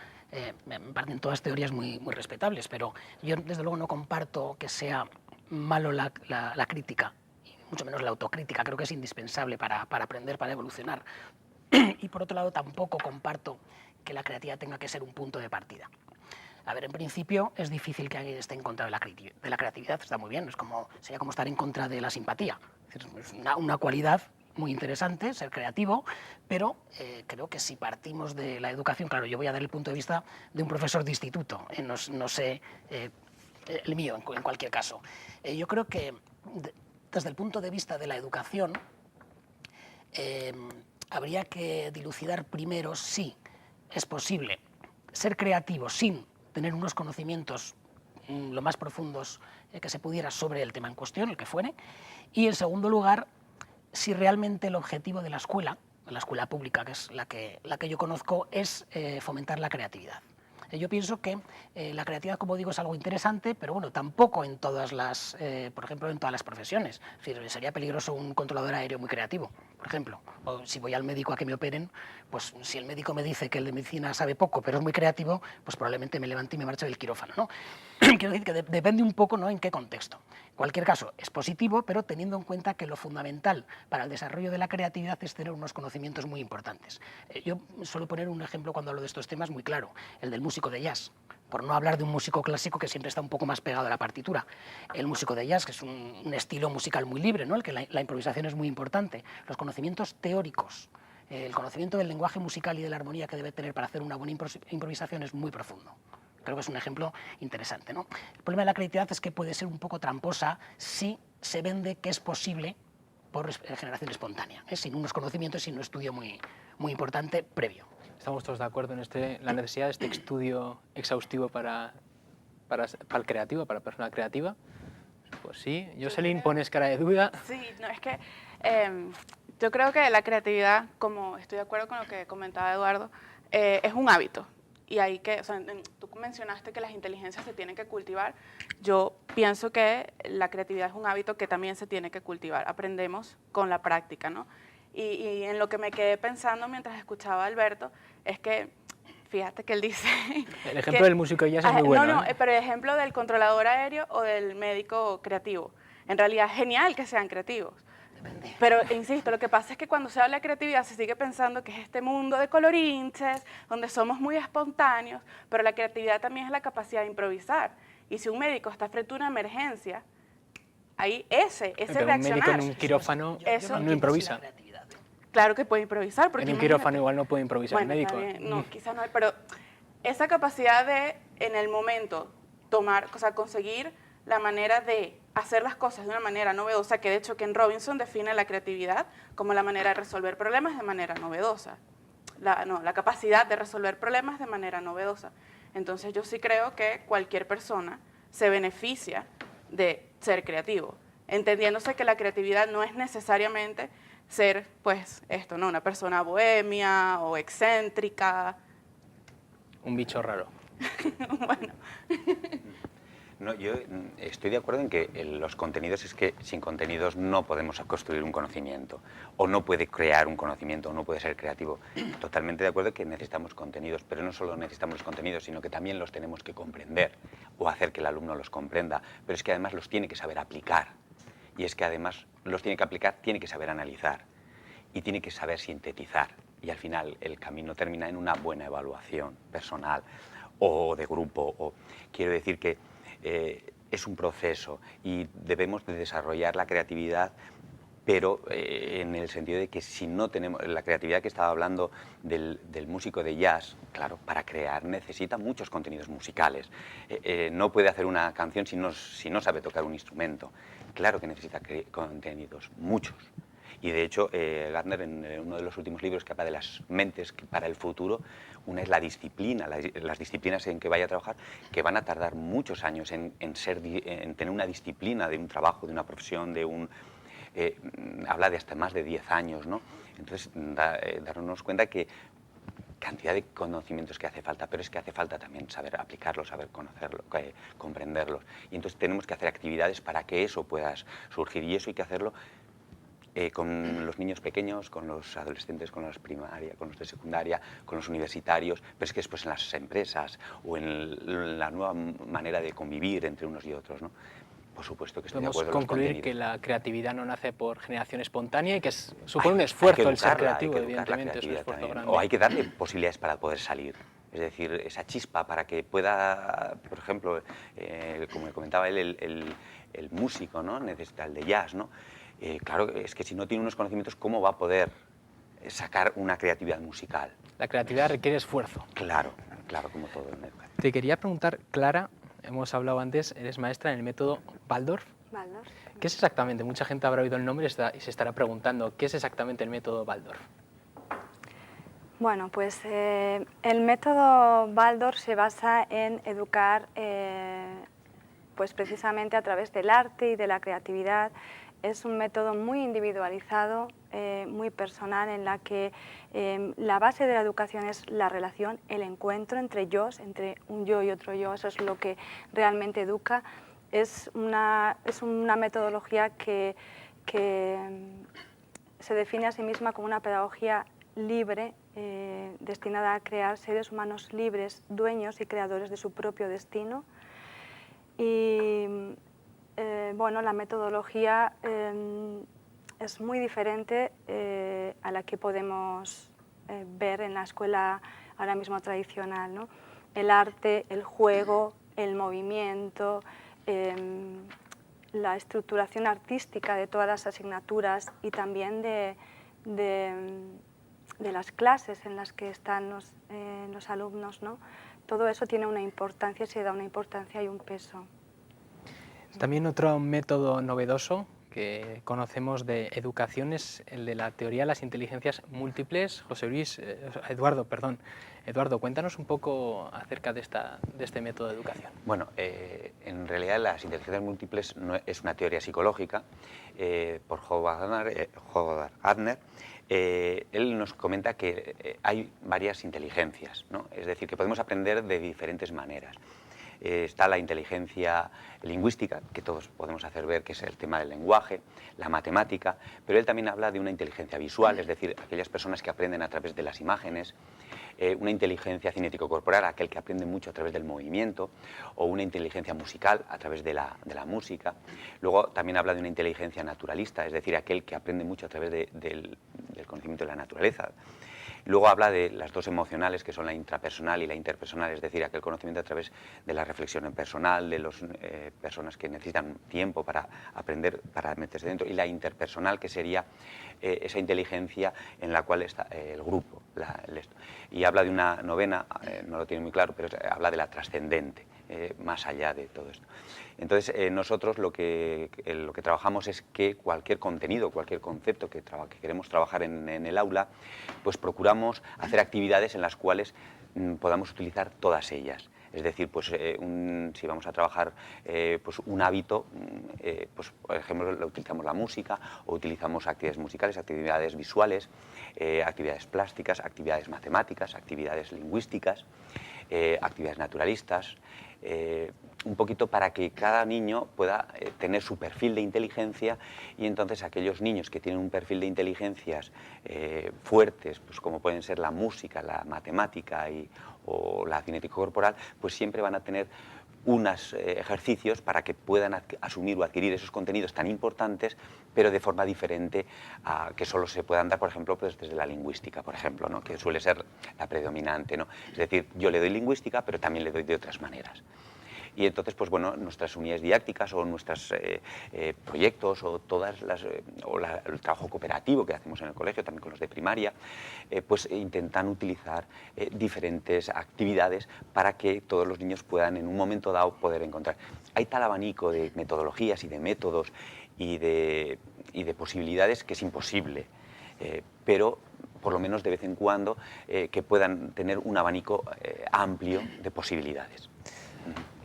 Me parecen todas teorías muy respetables, pero yo, desde luego, no comparto que sea malo la crítica, mucho menos la autocrítica. Creo que es indispensable para aprender, para evolucionar. Y por otro lado, tampoco comparto que la creatividad tenga que ser un punto de partida. A ver, en principio es difícil que alguien esté en contra de la creatividad, está muy bien, sería como estar en contra de la simpatía. Es una cualidad muy interesante, ser creativo, pero creo que si partimos de la educación, claro, yo voy a dar el punto de vista de un profesor de instituto, no sé el mío en cualquier caso. Yo creo que desde el punto de vista de la educación, habría que dilucidar primero si es posible ser creativo sin tener unos conocimientos lo más profundos que se pudiera sobre el tema en cuestión, el que fuere, y en segundo lugar, si realmente el objetivo de la escuela pública, que es la que yo conozco, es fomentar la creatividad. Yo pienso que la creatividad, como digo, es algo interesante, pero bueno, tampoco en todas las, por ejemplo, en todas las profesiones. Es decir, sería peligroso un controlador aéreo muy creativo, por ejemplo. O si voy al médico a que me operen, pues si el médico me dice que el de medicina sabe poco, pero es muy creativo, pues probablemente me levante y me marche del quirófano, ¿no? Quiero decir que depende un poco, ¿no?, en qué contexto. En cualquier caso, es positivo, pero teniendo en cuenta que lo fundamental para el desarrollo de la creatividad es tener unos conocimientos muy importantes. Yo suelo poner un ejemplo cuando hablo de estos temas muy claro, el del músico de jazz, por no hablar de un músico clásico que siempre está un poco más pegado a la partitura. El músico de jazz, que es un estilo musical muy libre, ¿no?, el que la improvisación es muy importante. Los conocimientos teóricos, el conocimiento del lenguaje musical y de la armonía que debe tener para hacer una buena improvisación es muy profundo. Creo que es un ejemplo interesante, ¿no? El problema de la creatividad es que puede ser un poco tramposa si se vende que es posible por generación espontánea, sin unos conocimientos, sin un estudio muy importante previo. Estamos todos de acuerdo en la necesidad de este estudio exhaustivo para el creativo, para la persona creativa. Pues sí. Jocelyn, pones cara de duda. Sí, no, es que yo creo que la creatividad, como estoy de acuerdo con lo que comentaba Eduardo, es un hábito. Y hay que, o sea, tú mencionaste que las inteligencias se tienen que cultivar. Yo pienso que la creatividad es un hábito que también se tiene que cultivar. Aprendemos con la práctica, ¿no? Y en lo que me quedé pensando mientras escuchaba a Alberto es que, fíjate que él dice... El ejemplo del músico de jazz es muy bueno. No, pero el ejemplo del controlador aéreo o del médico creativo. En realidad es genial que sean creativos. Pero, insisto, lo que pasa es que cuando se habla de creatividad se sigue pensando que es este mundo de colorinches, donde somos muy espontáneos, pero la creatividad también es la capacidad de improvisar. Y si un médico está frente a una emergencia, ahí ese reaccionar... un médico en un quirófano no improvisa. Claro que puede improvisar. Porque en un quirófano igual no puede improvisar el médico. No, quizás no, pero esa capacidad de, en el momento, conseguir la manera de hacer las cosas de una manera novedosa, que de hecho Ken Robinson define la creatividad como la manera de resolver problemas de manera novedosa. La capacidad de resolver problemas de manera novedosa. Entonces yo sí creo que cualquier persona se beneficia de ser creativo, entendiéndose que la creatividad no es necesariamente ser, pues, una persona bohemia o excéntrica. Un bicho raro. Bueno. No, yo estoy de acuerdo en que los contenidos, es que sin contenidos no podemos construir un conocimiento, o no puede crear un conocimiento, o no puede ser creativo. Totalmente de acuerdo que necesitamos contenidos, pero no solo necesitamos los contenidos, sino que también los tenemos que comprender, o hacer que el alumno los comprenda, pero es que además los tiene que saber aplicar, y es que además los tiene que aplicar, tiene que saber analizar, y tiene que saber sintetizar, y al final el camino termina en una buena evaluación personal, o de grupo, o quiero decir que es un proceso y debemos de desarrollar la creatividad, pero en el sentido de que si no tenemos la creatividad que estaba hablando del músico de jazz, claro, para crear necesita muchos contenidos musicales. No puede hacer una canción si no sabe tocar un instrumento. Claro que necesita contenidos, muchos. Y de hecho, Gardner, en uno de los últimos libros que habla de las mentes para el futuro, una es la disciplina, las disciplinas en que vaya a trabajar, que van a tardar muchos años en tener una disciplina de un trabajo, de una profesión, habla de hasta más de 10 años, ¿no? Entonces, darnos cuenta que cantidad de conocimientos que hace falta, pero es que hace falta también saber aplicarlos, saber conocerlos, comprenderlos. Y entonces tenemos que hacer actividades para que eso pueda surgir, y eso hay que hacerlo con los niños pequeños, con los adolescentes, con los primaria, con los de secundaria, con los universitarios, pero es que después en las empresas o en la nueva manera de convivir entre unos y otros, ¿no? Por supuesto que estoy de acuerdo. Podemos concluir que la creatividad no nace por generación espontánea y que supone un esfuerzo el ser creativo, evidentemente, es un esfuerzo grande. O hay que darle posibilidades para poder salir. Es decir, esa chispa para que pueda, por ejemplo, como comentaba él, el músico, ¿no? Necesita el de jazz, ¿no? Claro, es que si no tiene unos conocimientos, ¿cómo va a poder sacar una creatividad musical? La creatividad requiere esfuerzo. Claro, como todo en la educación. Te quería preguntar, Clara, hemos hablado antes, eres maestra en el método Waldorf. Waldorf. ¿Qué es exactamente? Mucha gente habrá oído el nombre y se estará preguntando, ¿qué es exactamente el método Waldorf? Bueno, pues el método Waldorf se basa en educar pues precisamente a través del arte y de la creatividad es un método muy individualizado, muy personal, en la que la base de la educación es la relación, el encuentro entre yos, entre un yo y otro yo. Eso es lo que realmente educa. Es una metodología que se define a sí misma como una pedagogía libre, destinada a crear seres humanos libres, dueños y creadores de su propio destino. Y bueno, la metodología es muy diferente a la que podemos ver en la escuela ahora mismo tradicional, ¿no? El arte, el juego, el movimiento, la estructuración artística de todas las asignaturas y también de las clases en las que están los alumnos, ¿no? Todo eso tiene una importancia, se da una importancia y un peso. También otro método novedoso que conocemos de educación es el de la teoría de las inteligencias múltiples. Eduardo, cuéntanos un poco acerca de este método de educación. Bueno, en realidad las inteligencias múltiples no es una teoría psicológica por Howard Gardner. Él nos comenta que hay varias inteligencias, ¿no? Es decir, que podemos aprender de diferentes maneras. Está la inteligencia lingüística, que todos podemos hacer ver que es el tema del lenguaje, la matemática, pero él también habla de una inteligencia visual, es decir, aquellas personas que aprenden a través de las imágenes, una inteligencia cinético-corporal, aquel que aprende mucho a través del movimiento, o una inteligencia musical a través de la música. Luego también habla de una inteligencia naturalista, es decir, aquel que aprende mucho a través del conocimiento de la naturaleza. Luego habla de las dos emocionales, que son la intrapersonal y la interpersonal, es decir, aquel conocimiento a través de la reflexión personal, de las personas que necesitan tiempo para aprender, para meterse dentro, y la interpersonal, que sería esa inteligencia en la cual está el grupo. Y habla de una novena, no lo tiene muy claro, pero habla de la trascendente, más allá de todo esto. Entonces, nosotros lo que trabajamos es que cualquier contenido, cualquier concepto que queremos trabajar en el aula, pues procuramos hacer actividades en las cuales podamos utilizar todas ellas. Es decir, pues, si vamos a trabajar pues un hábito, pues, por ejemplo, utilizamos la música, o utilizamos actividades musicales, actividades visuales, actividades plásticas, actividades matemáticas, actividades lingüísticas, actividades naturalistas, un poquito para que cada niño pueda tener su perfil de inteligencia, y entonces aquellos niños que tienen un perfil de inteligencias fuertes, pues como pueden ser la música, la matemática o la cinética corporal, pues siempre van a tener unos ejercicios para que puedan asumir o adquirir esos contenidos tan importantes, pero de forma diferente a que solo se puedan dar, por ejemplo, pues desde la lingüística, por ejemplo, ¿no? Que suele ser la predominante, ¿no? Es decir, yo le doy lingüística, pero también le doy de otras maneras. Y entonces, pues bueno, nuestras unidades didácticas o nuestros proyectos o el trabajo cooperativo que hacemos en el colegio, también con los de primaria, pues intentan utilizar diferentes actividades para que todos los niños puedan en un momento dado poder encontrar. Hay tal abanico de metodologías y de métodos y de posibilidades que es imposible, pero por lo menos de vez en cuando que puedan tener un abanico amplio de posibilidades.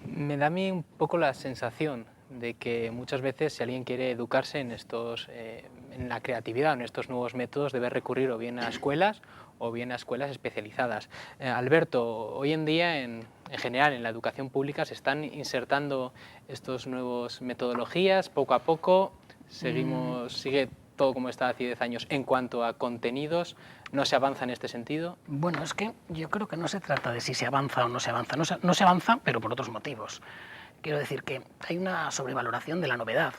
Me da a mí un poco la sensación de que muchas veces, si alguien quiere educarse en la creatividad, en estos nuevos métodos, debe recurrir o bien a escuelas o bien a escuelas especializadas. Alberto, hoy en día, en general, en la educación pública se están insertando estos nuevos metodologías poco a poco. Sigue todo como estaba hace 10 años en cuanto a contenidos. ¿No se avanza en este sentido? Bueno, es que yo creo que no se trata de si se avanza o no se avanza. No se avanza, pero por otros motivos. Quiero decir que hay una sobrevaloración de la novedad.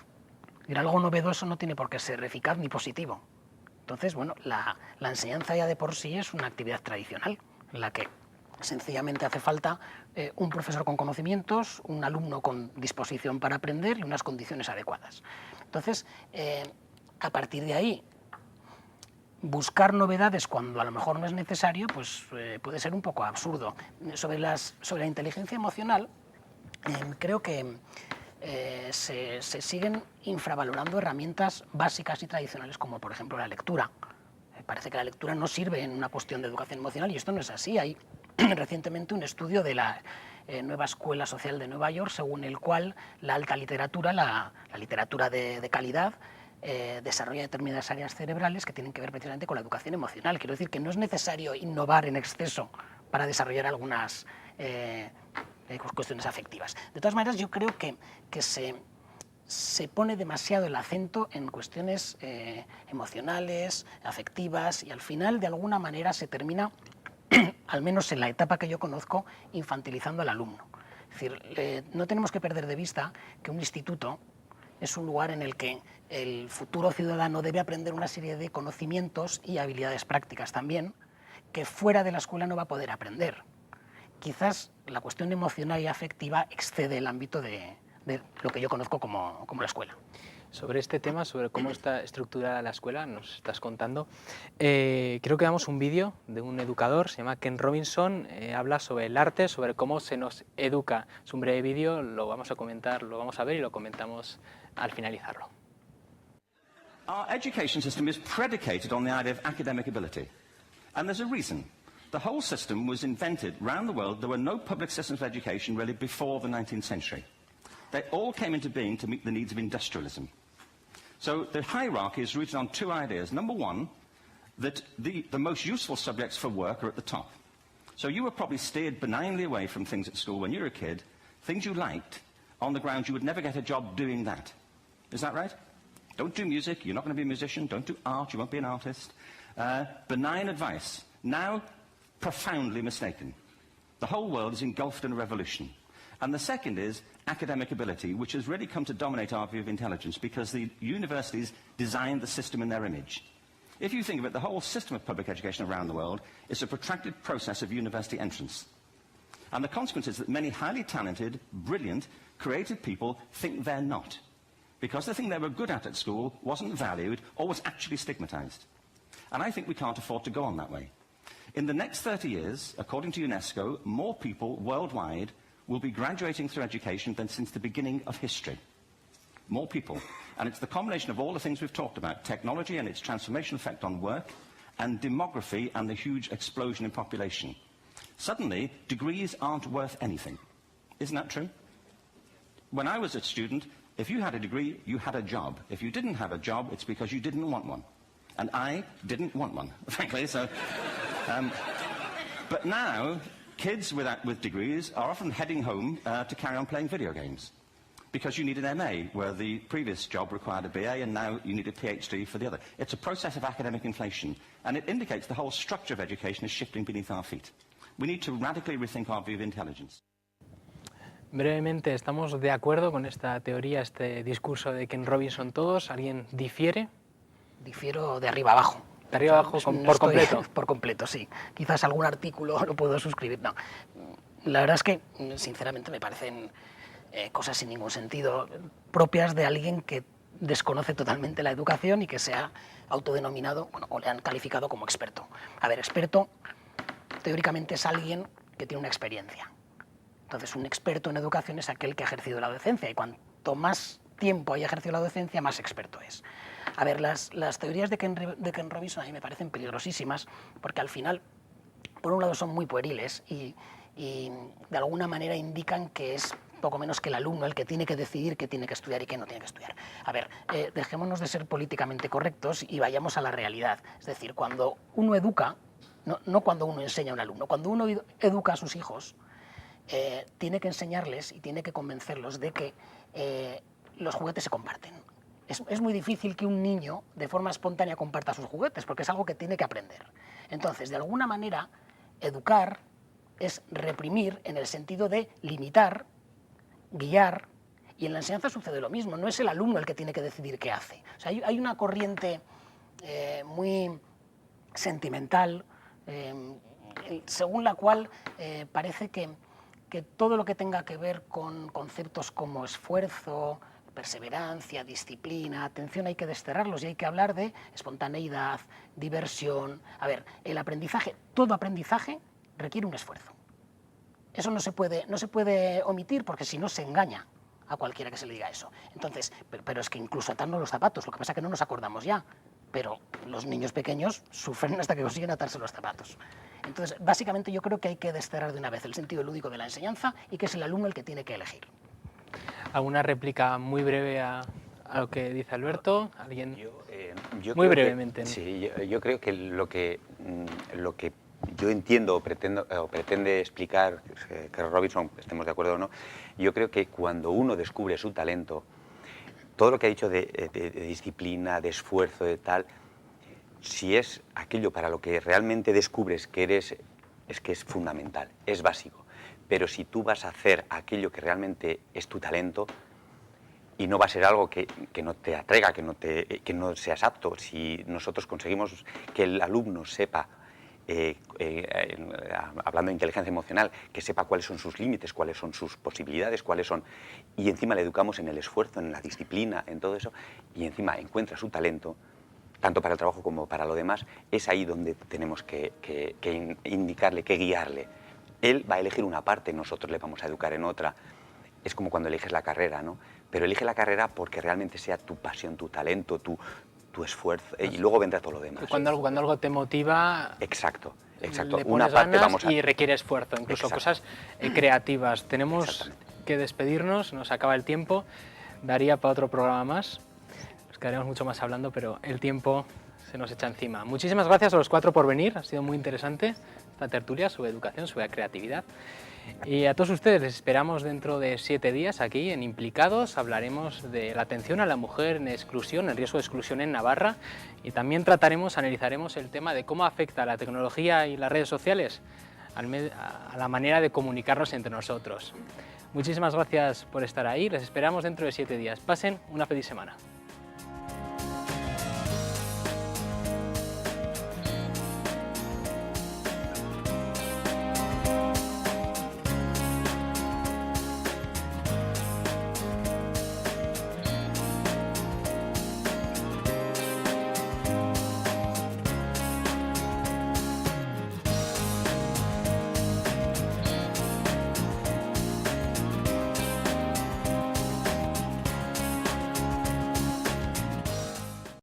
Y algo novedoso no tiene por qué ser eficaz ni positivo. Entonces, bueno, la enseñanza ya de por sí es una actividad tradicional, en la que sencillamente hace falta un profesor con conocimientos, un alumno con disposición para aprender y unas condiciones adecuadas. Entonces, a partir de ahí, buscar novedades cuando a lo mejor no es necesario, pues puede ser un poco absurdo. Sobre la inteligencia emocional, creo que se siguen infravalorando herramientas básicas y tradicionales, como por ejemplo la lectura. Parece que la lectura no sirve en una cuestión de educación emocional, y esto no es así. Hay recientemente un estudio de la nueva Escuela Social de Nueva York, según el cual la alta literatura, la literatura de calidad, desarrolla determinadas áreas cerebrales que tienen que ver precisamente con la educación emocional. Quiero decir que no es necesario innovar en exceso para desarrollar algunas cuestiones afectivas. De todas maneras, yo creo que se pone demasiado el acento en cuestiones emocionales, afectivas, y al final, de alguna manera, se termina, al menos en la etapa que yo conozco, infantilizando al alumno. Es decir, no tenemos que perder de vista que un instituto es un lugar en el que el futuro ciudadano debe aprender una serie de conocimientos y habilidades prácticas también, que fuera de la escuela no va a poder aprender. Quizás la cuestión emocional y afectiva excede el ámbito de lo que yo conozco como la escuela. Sobre este tema, sobre cómo está estructurada la escuela, nos estás contando. Creo que damos un vídeo de un educador, se llama Ken Robinson, habla sobre el arte, sobre cómo se nos educa. Es un breve vídeo, lo vamos a comentar, lo vamos a ver y lo comentamos al finalizarlo. Our education system is predicated on the idea of academic ability. And there's a reason. The whole system was invented around the world. There were no public systems of education really before the 19th century. They all came into being to meet the needs of industrialism. So the hierarchy is rooted on two ideas. Number one, that the most useful subjects for work are at the top. So you were probably steered benignly away from things at school when you were a kid, things you liked, on the grounds you would never get a job doing that. Is that right? Don't do music, you're not going to be a musician. Don't do art, you won't be an artist. Benign advice. Now, profoundly mistaken. The whole world is engulfed in a revolution. And the second is academic ability, which has really come to dominate our view of intelligence because the universities designed the system in their image. If you think of it, the whole system of public education around the world is a protracted process of university entrance. And the consequence is that many highly talented, brilliant, creative people think they're not, because the thing they were good at school wasn't valued or was actually stigmatized. And I think we can't afford to go on that way. In the next 30 years, according to UNESCO, more people worldwide will be graduating through education than since the beginning of history. More people. And it's the combination of all the things we've talked about, technology and its transformational effect on work, and demography and the huge explosion in population. Suddenly, degrees aren't worth anything. Isn't that true? When I was a student, if you had a degree, you had a job. If you didn't have a job, it's because you didn't want one. And I didn't want one, frankly, so... but now, kids with degrees are often heading home to carry on playing video games because you need an MA, where the previous job required a BA and now you need a PhD for the other. It's a process of academic inflation, and it indicates the whole structure of education is shifting beneath our feet. We need to radically rethink our view of intelligence. Brevemente, ¿estamos de acuerdo con esta teoría, este discurso de Ken Robinson todos? ¿Alguien difiere? Difiero de arriba abajo. ¿De arriba abajo por completo? Por completo, sí. Quizás algún artículo lo puedo suscribir, no. La verdad es que, sinceramente, me parecen cosas sin ningún sentido, propias de alguien que desconoce totalmente la educación y que se ha autodenominado, bueno, o le han calificado como experto. A ver, experto, teóricamente, es alguien que tiene una experiencia. Entonces, un experto en educación es aquel que ha ejercido la docencia, y cuanto más tiempo haya ejercido la docencia, más experto es. A ver, las teorías de Ken Robinson a mí me parecen peligrosísimas, porque al final, por un lado, son muy pueriles y de alguna manera indican que es poco menos que el alumno el que tiene que decidir qué tiene que estudiar y qué no tiene que estudiar. A ver, dejémonos de ser políticamente correctos y vayamos a la realidad. Es decir, cuando uno educa, no cuando uno enseña a un alumno, cuando uno educa a sus hijos, tiene que enseñarles y tiene que convencerlos de que los juguetes se comparten. Es muy difícil que un niño de forma espontánea comparta sus juguetes, porque es algo que tiene que aprender. Entonces, de alguna manera, educar es reprimir en el sentido de limitar, guiar, y en la enseñanza sucede lo mismo. No es el alumno el que tiene que decidir qué hace. O sea, hay una corriente muy sentimental, según la cual parece que todo lo que tenga que ver con conceptos como esfuerzo, perseverancia, disciplina, atención, hay que desterrarlos y hay que hablar de espontaneidad, diversión. A ver, el aprendizaje, todo aprendizaje requiere un esfuerzo. Eso no se puede omitir, porque si no se engaña a cualquiera que se le diga eso. Entonces, pero es que incluso atarnos los zapatos, lo que pasa es que no nos acordamos ya, pero los niños pequeños sufren hasta que consiguen atarse los zapatos. Entonces, básicamente yo creo que hay que desterrar de una vez el sentido lúdico de la enseñanza y que es el alumno el que tiene que elegir. ¿Alguna réplica muy breve a a lo que dice Alberto? ¿Alguien? Yo Muy creo brevemente. Que, sí, yo creo que lo que yo entiendo o pretende explicar, que Robinson, estemos de acuerdo o no, yo creo que cuando uno descubre su talento, todo lo que ha dicho de disciplina, de esfuerzo, de tal, si es aquello para lo que realmente descubres que eres, es que es fundamental, es básico. Pero si tú vas a hacer aquello que realmente es tu talento, y no va a ser algo que no te atraiga, que no seas apto, si nosotros conseguimos que el alumno sepa, hablando de inteligencia emocional, que sepa cuáles son sus límites, cuáles son sus posibilidades, y encima le educamos en el esfuerzo, en la disciplina, en todo eso, y encima encuentra su talento, tanto para el trabajo como para lo demás, es ahí donde tenemos que indicarle, que guiarle. Él va a elegir una parte, nosotros le vamos a educar en otra. Es como cuando eliges la carrera, ¿no? Pero elige la carrera porque realmente sea tu pasión, tu talento, tu esfuerzo, y luego vendrá todo lo demás. Cuando algo te motiva... Exacto. Le Una pones parte ganas vamos a... y requiere esfuerzo, incluso cosas creativas. Tenemos que despedirnos, nos acaba el tiempo, daría para otro programa más, nos quedaríamos mucho más hablando, pero el tiempo se nos echa encima. Muchísimas gracias a los 4 por venir, ha sido muy interesante esta tertulia sobre educación, sobre creatividad. Y a todos ustedes les esperamos dentro de 7 días aquí en Implicados. Hablaremos de la atención a la mujer en exclusión, en riesgo de exclusión en Navarra, y también analizaremos el tema de cómo afecta la tecnología y las redes sociales a la manera de comunicarnos entre nosotros. Muchísimas gracias por estar ahí, les esperamos dentro de 7 días. Pasen una feliz semana.